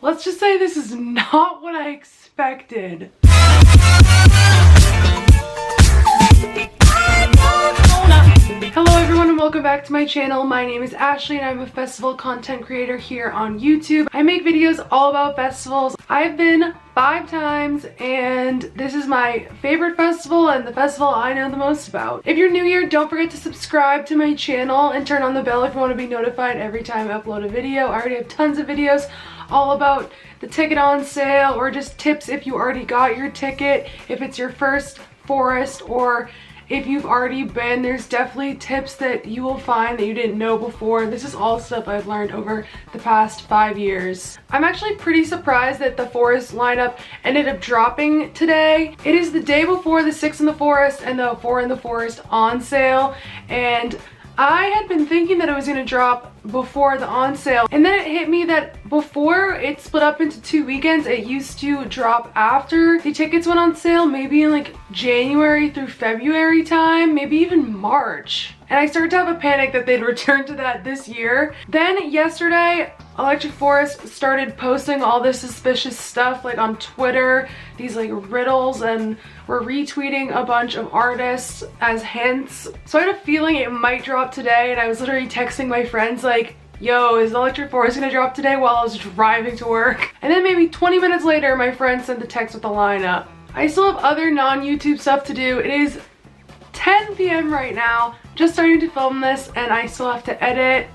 let's just say this is not what I expected. Hello everyone and welcome back to my channel. My name is Ashley and I'm a festival content creator here on YouTube. I make videos all about festivals. I've been 5 times and this is my favorite festival and the festival I know the most about. If you're new here, don't forget to subscribe to my channel and turn on the bell if you want to be notified every time I upload a video. I already have tons of videos all about the ticket on sale or just tips if you already got your ticket, if it's your first Forest, or if you've already been. There's definitely tips that you will find that you didn't know before. This is all stuff I've learned over the past 5 years. I'm actually pretty surprised that the Forest lineup ended up dropping today. It is the day before the 6 in the Forest and the 4 in the Forest on sale, and I had been thinking that it was going to drop before the on sale, and then it hit me that before it split up into 2 weekends, it used to drop after the tickets went on sale, maybe in like January through February time, maybe even March. And I started to have a panic that they'd return to that this year. Then yesterday, Electric Forest started posting all this suspicious stuff like on Twitter, these like riddles, and were retweeting a bunch of artists as hints. So I had a feeling it might drop today, and I was literally texting my friends like, yo, is Electric Forest gonna drop today, while I was driving to work? And then maybe 20 minutes later, my friend sent the text with the lineup. I still have other non-YouTube stuff to do. It is 10 p.m. right now, just starting to film this, and I still have to edit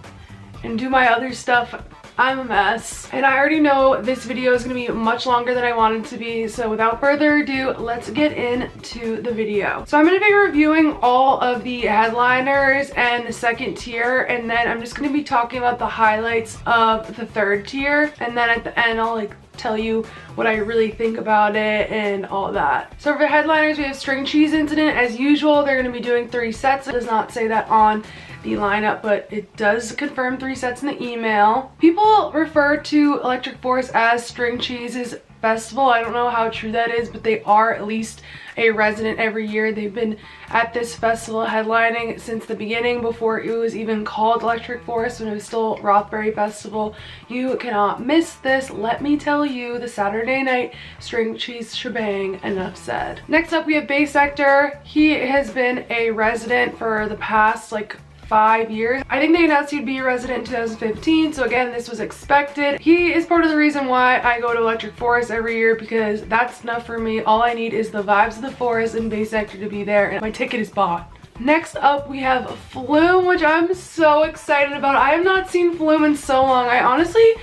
and do my other stuff. I'm a mess, and I already know this video is going to be much longer than I wanted it to be, so without further ado, let's get into the video. So I'm going to be reviewing all of the headliners and the second tier, and then I'm just going to be talking about the highlights of the third tier, and then at the end I'll like tell you what I really think about it and all that. So for the headliners, we have String Cheese Incident. As usual, they're going to be doing 3 sets. It does not say that on the lineup, but it does confirm 3 sets in the email. People refer to Electric Forest as String Cheese's festival. I don't know how true that is, but they are at least a resident every year. They've been at this festival headlining since the beginning, before it was even called Electric Forest, when it was still Rothbury Festival. You cannot miss this, let me tell you, the Saturday night string cheese shebang. Enough said. Next up, we have BASSNECTAR. He has been a resident for the past like 5 years. I think they announced he'd be a resident in 2015, so again, this was expected. He is part of the reason why I go to Electric Forest every year, because that's enough for me. All I need is the vibes of the forest and BASSNECTAR to be there, and my ticket is bought. Next up, we have Flume, which I'm so excited about. I have not seen Flume in so long. I honestly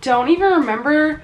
don't even remember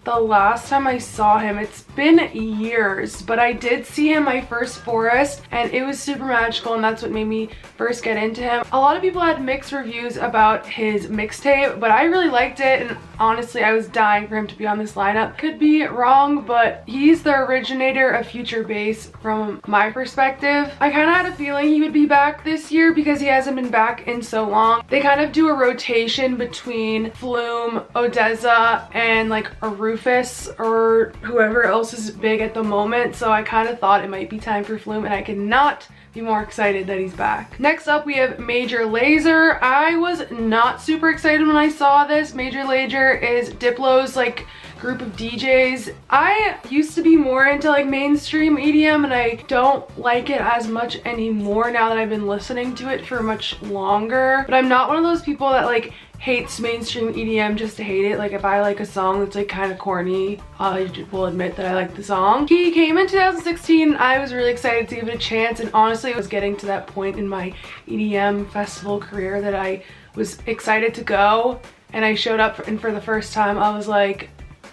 the last time I saw him. It's been years, but I did see him my first Forest, and it was super magical, and that's what made me first get into him. A lot of people had mixed reviews about his mixtape, but I really liked it, and honestly I was dying for him to be on this lineup. Could be wrong, but he's the originator of future bass from my perspective. I kind of had a feeling he would be back this year because he hasn't been back in so long. They kind of do a rotation between Flume, Odessa, and like a Rufus or whoever else is big at the moment, so I kind of thought it might be time for Flume, and I cannot be more excited that he's back. Next up, we have Major Lazer. I was not super excited when I saw this. Major Lazer is Diplo's like group of DJs. I used to be more into like mainstream EDM, and I don't like it as much anymore now that I've been listening to it for much longer. But I'm not one of those people that like hates mainstream EDM just to hate it. Like if I like a song that's like kind of corny, I will admit that I like the song. He came in 2016. I was really excited to give it a chance, and honestly I was getting to that point in my EDM festival career that I was excited to go, and I showed up and for the first time I was like,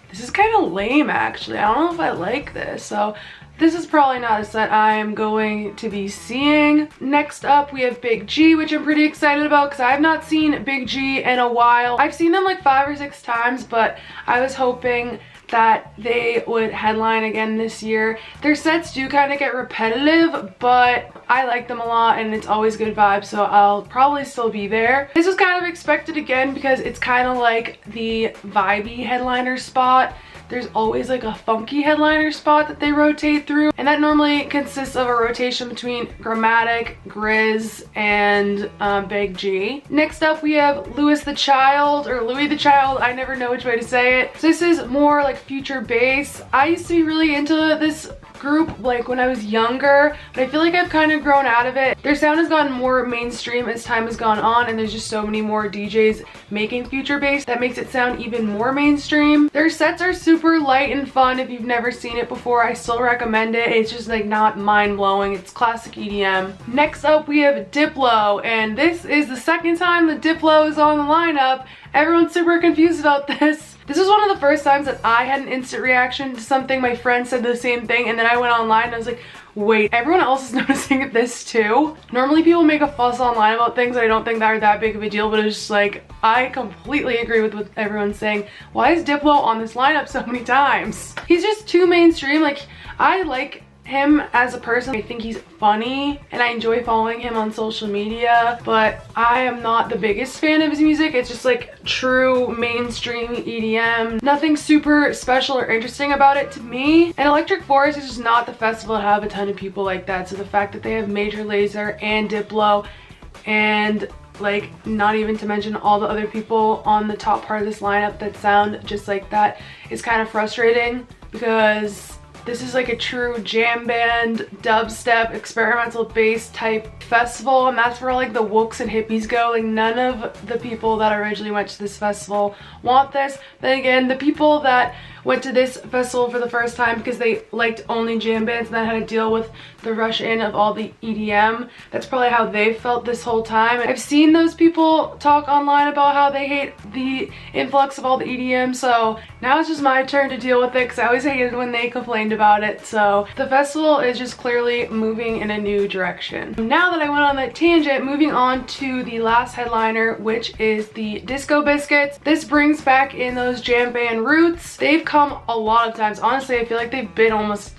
this is kind of lame actually. I don't know if I like this. So this is probably not a set I am going to be seeing. Next up, we have Big G, which I'm pretty excited about because I have not seen Big G in a while. I've seen them like 5 or 6 times, but I was hoping that they would headline again this year. Their sets do kind of get repetitive, but I like them a lot and it's always good vibes, so I'll probably still be there. This was kind of expected again because it's kind of like the VIBEY headliner spot there's always like a funky headliner spot that they rotate through, and that normally consists of a rotation between Grammatic, Grizz, and Big G. Next up we have Louis the Child, or Louis the Child, I never know which way to say it. So this is more like future bass. I used to be really into this group like when I was younger, but I feel like I've kind of grown out of it. Their sound has gotten more mainstream as time has gone on, and there's just so many more DJs making future bass that makes it sound even more mainstream. Their sets are super light and fun. If you've never seen it before, I still recommend it. It's just like not mind-blowing. It's classic EDM. Next up we have Diplo, and this is the second time that Diplo is on the lineup. Everyone's super confused about this. This was one of the first times that I had an instant reaction to something. My friend said the same thing, and then I went online and I was like, wait, everyone else is noticing this too? Normally people make a fuss online about things that I don't think that are that big of a deal, but it's just like, I completely agree with what everyone's saying. Why is Diplo on this lineup so many times? He's just too mainstream. Like, I like him as a person. I think he's funny and I enjoy following him on social media, but I am not the biggest fan of his music. It's just like true mainstream EDM. Nothing super special or interesting about it to me. And Electric Forest is just not the festival to have a ton of people like that. So the fact that they have Major Lazer and Diplo, and like not even to mention all the other people on the top part of this lineup that sound just like that, is kind of frustrating, because this is like a true jam band, dubstep, experimental bass type festival, and that's where like the wooks and hippies go. Like, none of the people that originally went to this festival want this. Then again, the people that went to this festival for the first time because they liked only jam bands and then had to deal with the rush in of all the EDM, that's probably how they felt this whole time. I've seen those people talk online about how they hate the influx of all the EDM, so now it's just my turn to deal with it, because I always hated when they complained about it. So the festival is just clearly moving in a new direction. Now that I went on that tangent, moving on to the last headliner, which is the Disco Biscuits. This brings back in those jam band roots. They've come a lot of times. Honestly, I feel like they've been almost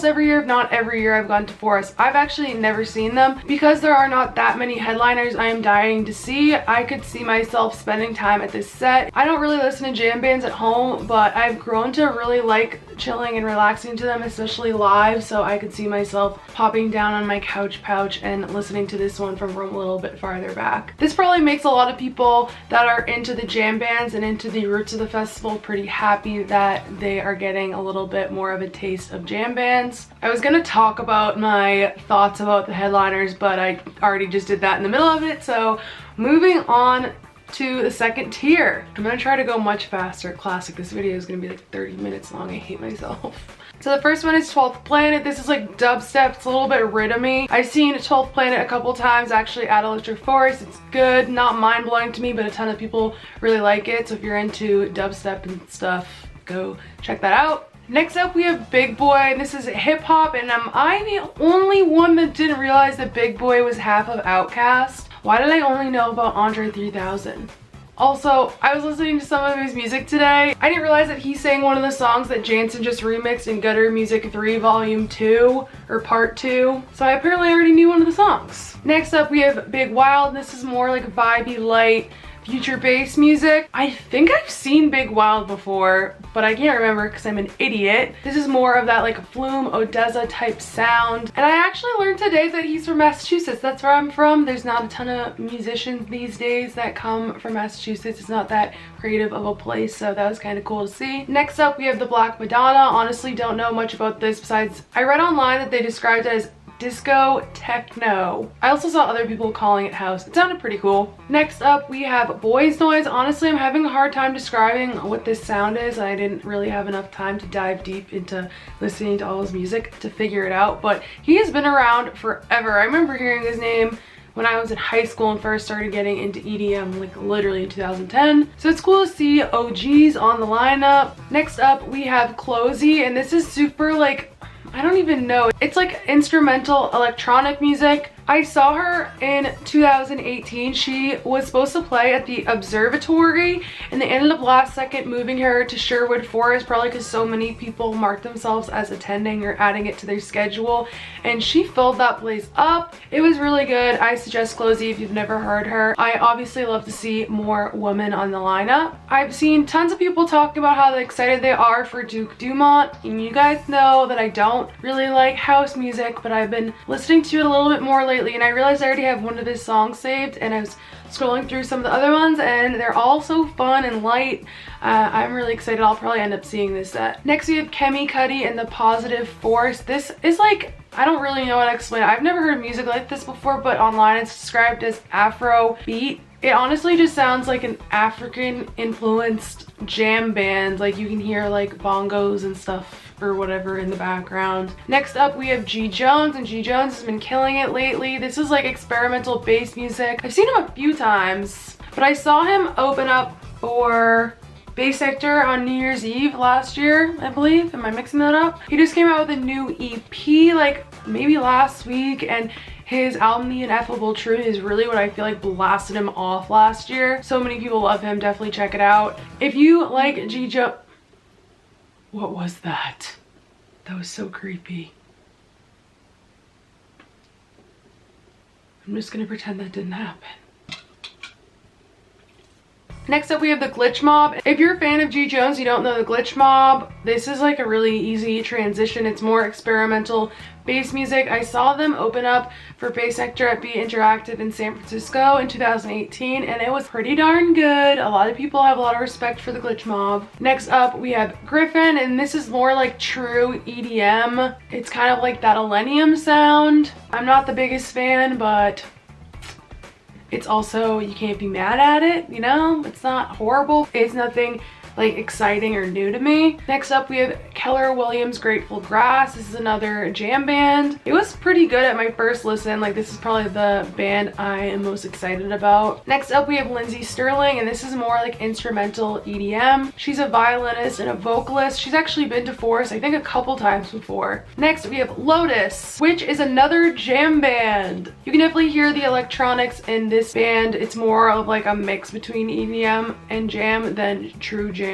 every year, if not every year, I've gone to Forest. I've actually never seen them because there are not that many headliners I am dying to see. I could see myself spending time at this set. I don't really listen to jam bands at home, but I've grown to really like chilling and relaxing to them, especially live, so I could see myself popping down on my couch and listening to this one from a little bit farther back. This probably makes a lot of people that are into the jam bands and into the roots of the festival pretty happy that they are getting a little bit more of a taste of jam bands. I was gonna talk about my thoughts about the headliners, but I already just did that in the middle of it, so moving on to the second tier. I'm gonna try to go much faster. Classic, this video is gonna be like 30 minutes long. I hate myself. So the first one is 12th Planet. This is like dubstep. It's a little bit rhythmy. I've seen 12th Planet a couple times actually at Electric Forest. It's good, not mind-blowing to me, but a ton of people really like it. So if you're into dubstep and stuff, go check that out. Next up we have Big Boy, and this is hip hop, and am I the only one that didn't realize that Big Boy was half of Outkast? Why did I only know about Andre 3000? Also, I was listening to some of his music today. I didn't realize that he sang one of the songs that Jansen just remixed in Gutter Music 3 Volume 2, or Part 2. So I apparently already knew one of the songs. Next up we have Big Wild. This is more like vibey, light, future bass music. I think I've seen Big Wild before, but I can't remember because I'm an idiot. This is more of that like Flume, Odessa type sound. And I actually learned today that he's from Massachusetts. That's where I'm from. There's not a ton of musicians these days that come from Massachusetts. It's not that creative of a place, so that was kind of cool to see. Next up we have the Black Madonna. Honestly, don't know much about this besides I read online that they described it as disco techno. I also saw other people calling it house. It sounded pretty cool. Next up we have Boys Noise. Honestly, I'm having a hard time describing what this sound is. I didn't really have enough time to dive deep into listening to all his music to figure it out, but he has been around forever. I remember hearing his name when I was in high school and first started getting into EDM, like literally in 2010. So it's cool to see OGs on the lineup. Next up we have Closey, and this is super like, I don't even know. It's like instrumental electronic music, I saw her in 2018. She was supposed to play at the observatory and they ended up last second moving her to Sherwood Forest, probably because so many people marked themselves as attending or adding it to their schedule, and she filled that place up. It was really good. I suggest Closey if you've never heard her. I obviously love to see more women on the lineup. I've seen tons of people talking about how excited they are for Duke Dumont, and you guys know that I don't really like house music, but I've been listening to it a little bit more lately, and I realized I already have one of his songs saved, and I was scrolling through some of the other ones and they're all so fun and light. I'm really excited. I'll probably end up seeing this set. Next we have Kemi Cudi and the Positive Force. This is like, I don't really know how to explain it. I've never heard music like this before, but online it's described as Afro beat. It honestly just sounds like an African influenced jam band. Like you can hear like bongos and stuff or whatever in the background. Next up we have G Jones, and G Jones has been killing it lately. This is like experimental bass music. I've seen him a few times, but I saw him open up for BASSNECTAR on New Year's Eve last year, I believe. Am I mixing that up? He just came out with a new EP like maybe last week, and his album The Ineffable Truth is really what I feel like blasted him off last year. So many people love him. Definitely check it out. If you like G Jones, what was that? That was so creepy. I'm just gonna pretend that didn't happen. Next up we have the Glitch Mob. If you're a fan of G Jones, you don't know the Glitch Mob, this is like a really easy transition. It's more experimental bass music. I saw them open up for BASSNECTAR at Be Interactive in San Francisco in 2018, and it was pretty darn good. A lot of people have a lot of respect for the Glitch Mob. Next up we have Griffin, and this is more like true EDM. It's kind of like that Millennium sound. I'm not the biggest fan, but it's also, you can't be mad at it, you know? It's not horrible. It's nothing like exciting or new to me. Next up we have Keller Williams Grateful Grass. This is another jam band. It was pretty good at my first listen. Like this is probably the band I am most excited about. Next up we have Lindsey Sterling, and this is more like instrumental EDM. She's a violinist and a vocalist. She's actually been to Forest I think a couple times before. Next we have Lotus, which is another jam band. You can definitely hear the electronics in this band. It's more of like a mix between EDM and jam than true jam.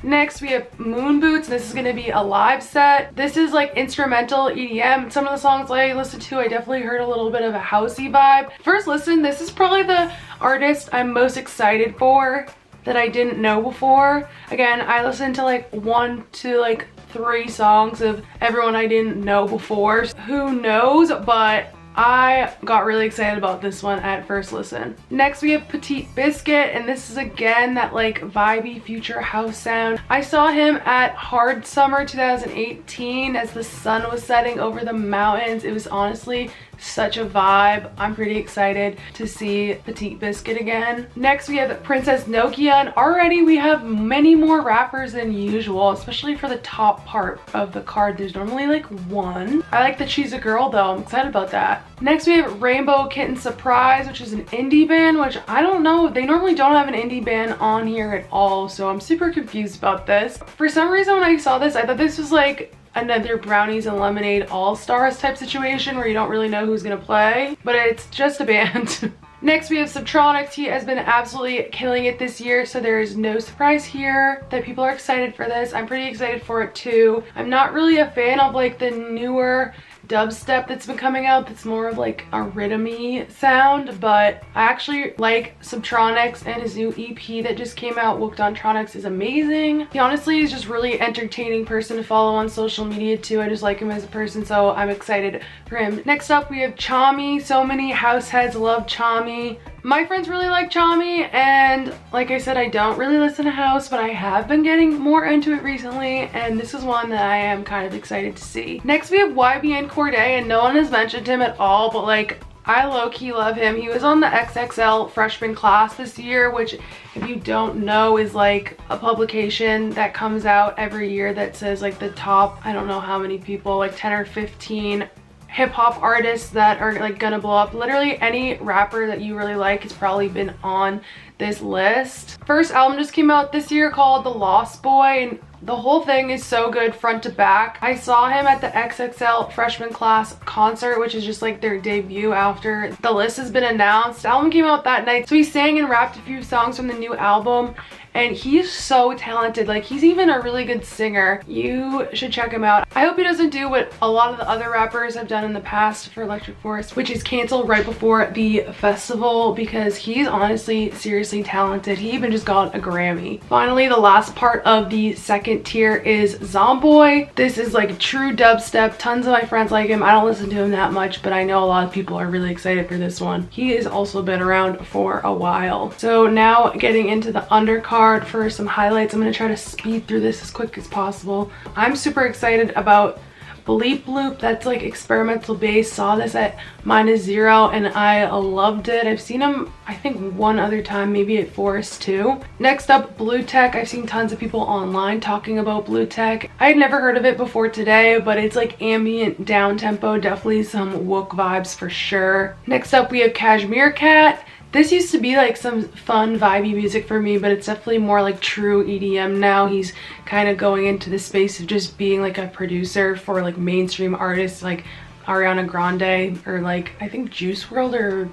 Next we have Moon Boots. This is going to be a live set. This is like instrumental EDM. Some of the songs I listened to, I definitely heard a little bit of a housey vibe. First listen, this is probably the artist I'm most excited for that I didn't know before. Again, I listened to like 1 to like 3 songs of everyone I didn't know before. Who knows, but I got really excited about this one at first listen. Next we have Petit Biscuit, and this is again that like vibey future house sound. I saw him at Hard Summer 2018 as the sun was setting over the mountains. It was honestly such a vibe. I'm pretty excited to see Petit Biscuit again. Next we have Princess Nokia, and already we have many more rappers than usual, especially for the top part of the card. There's normally like 1. I like that she's a girl though. I'm excited about that. Next we have Rainbow Kitten Surprise, which is an indie band, which I don't know. They normally don't have an indie band on here at all, so I'm super confused about this. For some reason when I saw this, I thought this was like another Brownies and Lemonade All-Stars type situation where you don't really know who's gonna play, but it's just a band. Next we have Subtronics. He has been absolutely killing it this year, so there is no surprise here that people are excited for this. I'm pretty excited for it too. I'm not really a fan of like the newer dubstep that's been coming out that's more of like a rhythmy sound, but I actually like Subtronics, and his new EP that just came out, Wookdontronics, is amazing. He honestly is just really entertaining person to follow on social media too. I just like him as a person, so I'm excited for him. Next up we have Chami. So many house heads love Chami. My friends really like Chami, and like I said, I don't really listen to house, but I have been getting more into it recently, and this is one that I am kind of excited to see. Next we have YBN Corday, and no one has mentioned him at all, but like I low-key love him. He was on the XXL freshman class this year, which if you don't know is like a publication that comes out every year that says like the top, I don't know how many people, like 10 or 15 hip-hop artists that are like gonna blow up. Literally any rapper that you really like has probably been on this list. First album just came out this year called The Lost Boy, and the whole thing is so good front to back. I saw him at the XXL freshman class concert, which is just like their debut after the list has been announced. The album came out that night, so he sang and rapped a few songs from the new album, and he's so talented. Like, he's even a really good singer. You should check him out. I hope he doesn't do what a lot of the other rappers have done in the past for Electric Forest, which is cancel right before the festival, because he's honestly seriously talented. He even just got a Grammy. Finally, the last part of the second tier is Zomboy. This is like true dubstep. Tons of my friends like him. I don't listen to him that much, but I know a lot of people are really excited for this one. He has also been around for a while. So now getting into the Undercard for some highlights. I'm going to try to speed through this as quick as possible. I'm super excited about Bleep Bloop. That's like experimental bass. Saw this at -0 and I loved it. I've seen him I think one other time, maybe at Forest too. Next up, Blue Tech. I've seen tons of people online talking about Blue Tech. I had never heard of it before today, but it's like ambient down tempo, definitely some Wook vibes for sure. Next up we have Cashmere Cat. This used to be like some fun vibey music for me, but it's definitely more like true EDM now. He's kind of going into the space of just being like a producer for like mainstream artists like Ariana Grande or like I think Juice WRLD or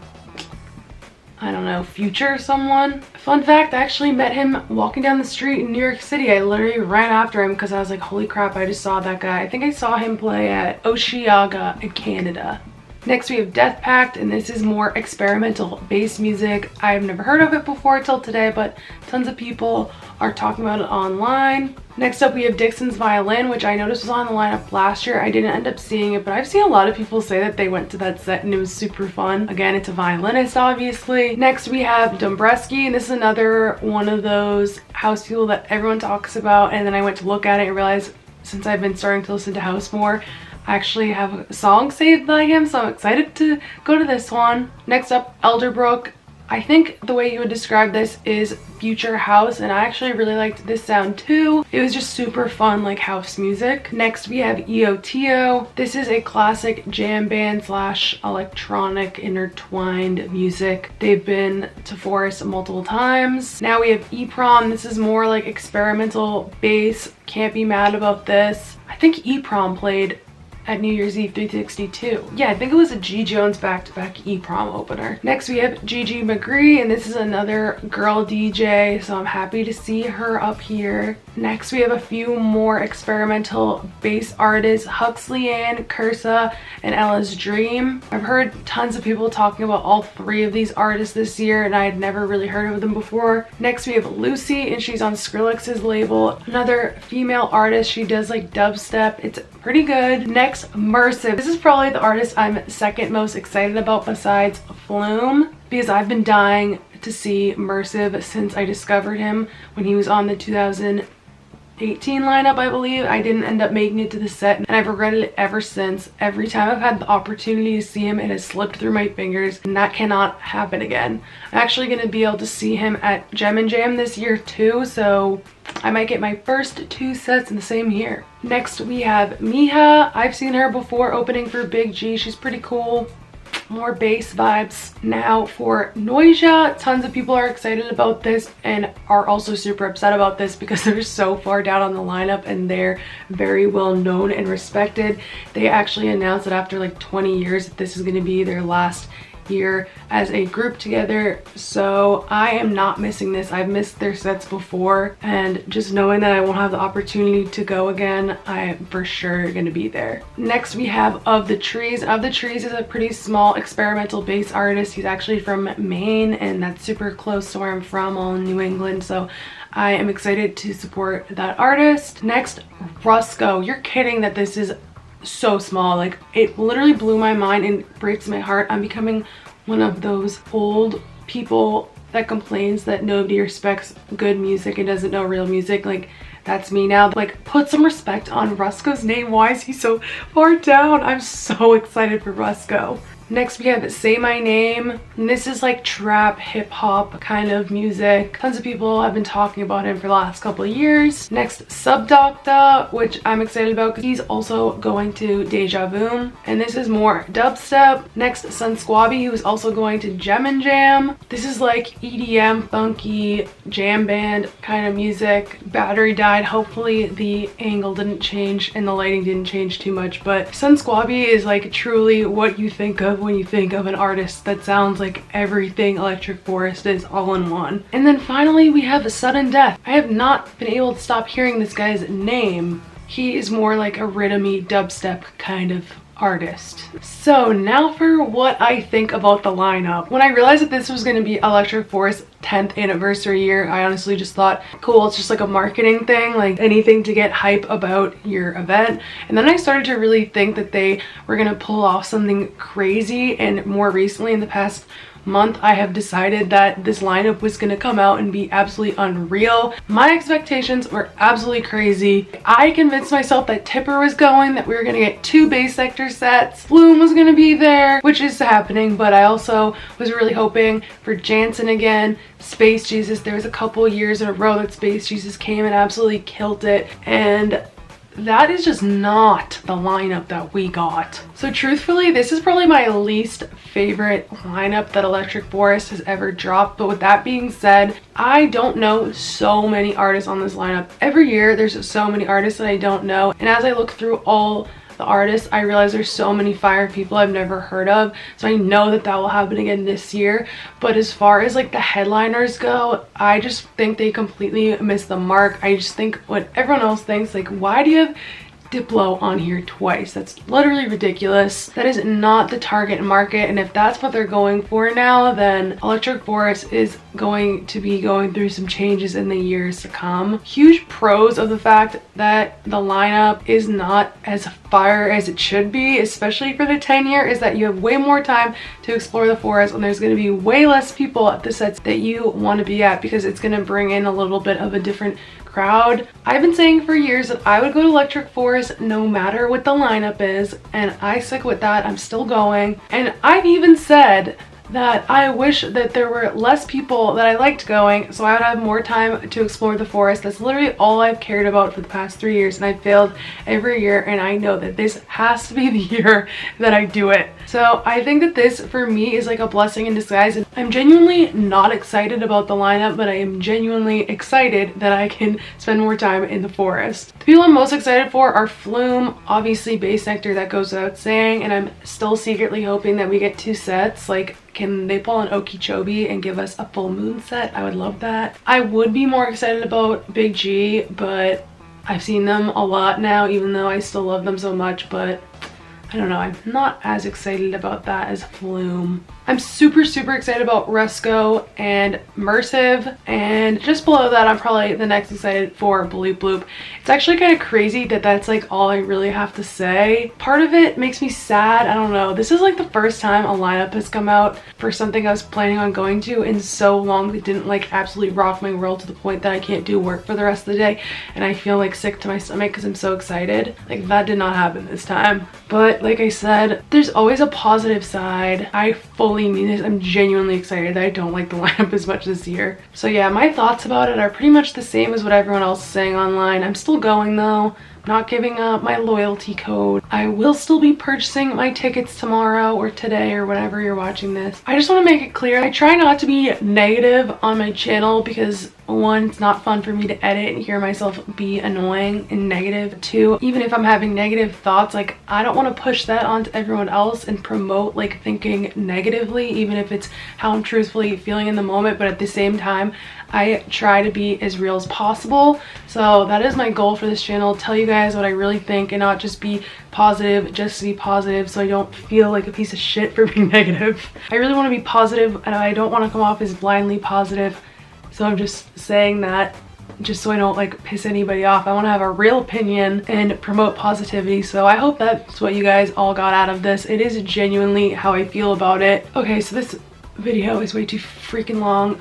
I don't know, Future or someone. Fun fact, I actually met him walking down the street in New York City. I literally ran after him because I was like, holy crap, I just saw that guy. I think I saw him play at Osheaga in Canada. Next we have Death Pact, and this is more experimental bass music. I've never heard of it before till today, but tons of people are talking about it online. Next up we have Dixon's Violin, which I noticed was on the lineup last year. I didn't end up seeing it, but I've seen a lot of people say that they went to that set and it was super fun. Again, it's a violinist obviously. Next we have Dombresky, and this is another one of those house people that everyone talks about, and then I went to look at it and realized since I've been starting to listen to house more, I actually have a song saved by him, so I'm excited to go to this one. Next up, Elderbrook. I think the way you would describe this is future house, and I actually really liked this sound too. It was just super fun, like house music. Next we have EOTO. This is a classic jam band slash electronic intertwined music. They've been to Forest multiple times. Now we have EPROM. This is more like experimental bass. Can't be mad about this. I think EPROM played at New Year's Eve 362. Yeah, I think it was a G Jones back-to-back EPROM opener. Next we have Gigi McGree, and this is another girl DJ, so I'm happy to see her up here. Next we have a few more experimental bass artists, Huxley Ann, Cursa, and Ella's Dream. I've heard tons of people talking about all three of these artists this year, and I had never really heard of them before. Next we have Lucy, and she's on Skrillex's label. Another female artist, she does like dubstep. It's pretty good. Next, Mersive. This is probably the artist I'm second most excited about besides Flume, because I've been dying to see Mersive since I discovered him when he was on the 2018 lineup, I believe. I didn't end up making it to the set, and I've regretted it ever since. Every time I've had the opportunity to see him, it has slipped through my fingers, and that cannot happen again. I'm actually going to be able to see him at Gem and Jam this year too, so I might get my first 2 sets in the same year. Next we have Miha. I've seen her before opening for Big G. She's pretty cool. More bass vibes. Now for Noisia, tons of people are excited about this and are also super upset about this because they're so far down on the lineup and they're very well known and respected. They actually announced that after like 20 years that this is going to be their last year as a group together, so I am not missing this. I've missed their sets before, and just knowing that I won't have the opportunity to go again, I am for sure gonna be there. Next we have Of the Trees. Of the Trees is a pretty small experimental bass artist. He's actually from Maine, and that's super close to where I'm from, all in New England, so I am excited to support that artist. Next, Rusko. You're kidding that this is so small. Like, it literally blew my mind and breaks my heart. I'm becoming one of those old people that complains that nobody respects good music and doesn't know real music. Like, that's me now. Like, put some respect on Rusko's name. Why is he so far down? I'm so excited for Rusko. Next we have Say My Name, and this is like trap hip hop kind of music. Tons of people have been talking about him for the last couple of years. Next, Subdocta, which I'm excited about because he's also going to DEJAVOOM, and this is more dubstep. Next, Sun Squabby, who is also going to Gem and Jam. This is like EDM, funky, jam band kind of music. Battery died. Hopefully the angle didn't change and the lighting didn't change too much, but Sun Squabby is like truly what you think of when you think of an artist that sounds like everything Electric Forest is all in one. And then finally we have Sudden Death. I have not been able to stop hearing this guy's name. He is more like a rhythmy dubstep kind of artist. So now for what I think about the lineup. When I realized that this was going to be Electric Forest's 10th anniversary year, I honestly just thought, cool, it's just like a marketing thing, like anything to get hype about your event. And then I started to really think that they were going to pull off something crazy, and more recently in the past month I have decided that this lineup was going to come out and be absolutely unreal. My expectations were absolutely crazy. I convinced myself that Tipper was going, that we were going to get 2 BASSNECTAR sets, Bloom was going to be there, which is happening, but I also was really hoping for Jansen again, Space Jesus. There was a couple years in a row that Space Jesus came and absolutely killed it, and that is just not the lineup that we got. So truthfully, this is probably my least favorite lineup that Electric Forest has ever dropped. But with that being said, I don't know so many artists on this lineup. Every year there's so many artists that I don't know, and as I look through all the artists, I realize there's so many fire people I've never heard of, so I know that that will happen again this year. But as far as like the headliners go, I just think they completely missed the mark. I just think what everyone else thinks, like, why do you have Diplo on here twice? That's literally ridiculous. That is not the target market, and if that's what they're going for now, then Electric Forest is going to be going through some changes in the years to come. Huge pros of the fact that the lineup is not as fire as it should be, especially for the 10-year, is that you have way more time to explore the forest, and there's going to be way less people at the sets that you want to be at, because it's going to bring in a little bit of a different crowd. I've been saying for years that I would go to Electric Forest no matter what the lineup is, and I stick with that. I'm still going, and I've even said that I wish that there were less people that I liked going, so I would have more time to explore the forest. That's literally all I've cared about for the past 3 years, and I've failed every year, and I know that this has to be the year that I do it. So I think that this for me is like a blessing in disguise, and I'm genuinely not excited about the lineup, but I am genuinely excited that I can spend more time in the forest. The people I'm most excited for are Flume, obviously BASSNECTAR, that goes without saying, and I'm still secretly hoping that we get 2 sets. Like, can they pull an Okeechobee and give us a full moon set? I would love that. I would be more excited about Big G, but I've seen them a lot now, even though I still love them so much, but I don't know, I'm not as excited about that as Flume. I'm super excited about Rusco and Mersive, and just below that I'm probably the next excited for Bloop Bloop. It's actually kind of crazy that that's like all I really have to say. Part of it makes me sad, I don't know. This is like the first time a lineup has come out for something I was planning on going to in so long that didn't like absolutely rock my world to the point that I can't do work for the rest of the day and I feel like sick to my stomach because I'm so excited. Like, that did not happen this time. But like I said, there's always a positive side. I fully mean this. I'm genuinely excited that I don't like the lineup as much this year. So yeah, my thoughts about it are pretty much the same as what everyone else is saying online. I'm still going though. Not giving up my loyalty code. I will still be purchasing my tickets tomorrow or today or whenever you're watching this. I just want to make it clear, I try not to be negative on my channel because 1, it's not fun for me to edit and hear myself be annoying and negative. 2, even if I'm having negative thoughts, like, I don't want to push that onto everyone else and promote like thinking negatively, even if it's how I'm truthfully feeling in the moment. But at the same time, I try to be as real as possible. So that is my goal for this channel, tell you guys what I really think and not just be positive just to be positive, so I don't feel like a piece of shit for being negative. I really want to be positive and I don't want to come off as blindly positive, so I'm just saying that just so I don't like piss anybody off. I want to have a real opinion and promote positivity, so I hope that's what you guys all got out of this. It is genuinely how I feel about it. Okay, so this video is way too freaking long.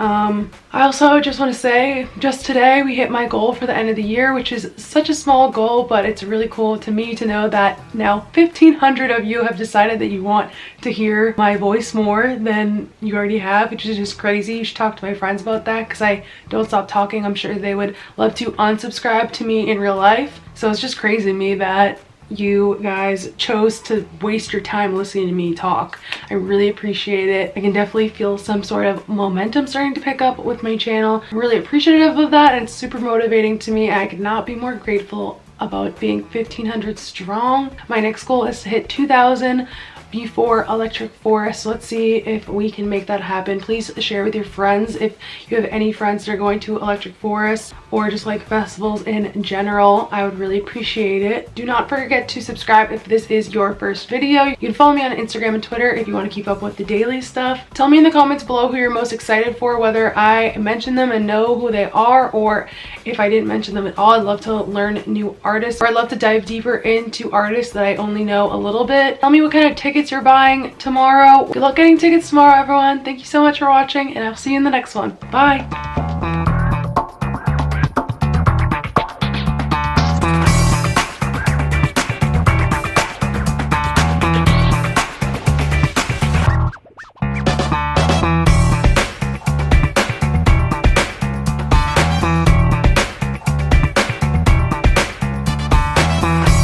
I also just want to say, just today we hit my goal for the end of the year, which is such a small goal, but it's really cool to me to know that now 1,500 of you have decided that you want to hear my voice more than you already have, which is just crazy. You should talk to my friends about that because I don't stop talking. I'm sure they would love to unsubscribe to me in real life. So it's just crazy to me that you guys chose to waste your time listening to me talk. I really appreciate it. I can definitely feel some sort of momentum starting to pick up with my channel. I'm really appreciative of that, and it's super motivating to me. I could not be more grateful about being 1,500 strong. My next goal is to hit 2,000 before Electric Forest. So let's see if we can make that happen. Please share with your friends if you have any friends that are going to Electric Forest or just like festivals in general. I would really appreciate it. Do not forget to subscribe if this is your first video. You can follow me on Instagram and Twitter if you want to keep up with the daily stuff. Tell me in the comments below who you're most excited for, whether I mention them and know who they are, or if I didn't mention them at all. I'd love to learn new artists, or I'd love to dive deeper into artists that I only know a little bit. Tell me what kind of tickets you're buying tomorrow. Good luck getting tickets tomorrow, everyone. Thank you so much for watching, and I'll see you in the next one. Bye.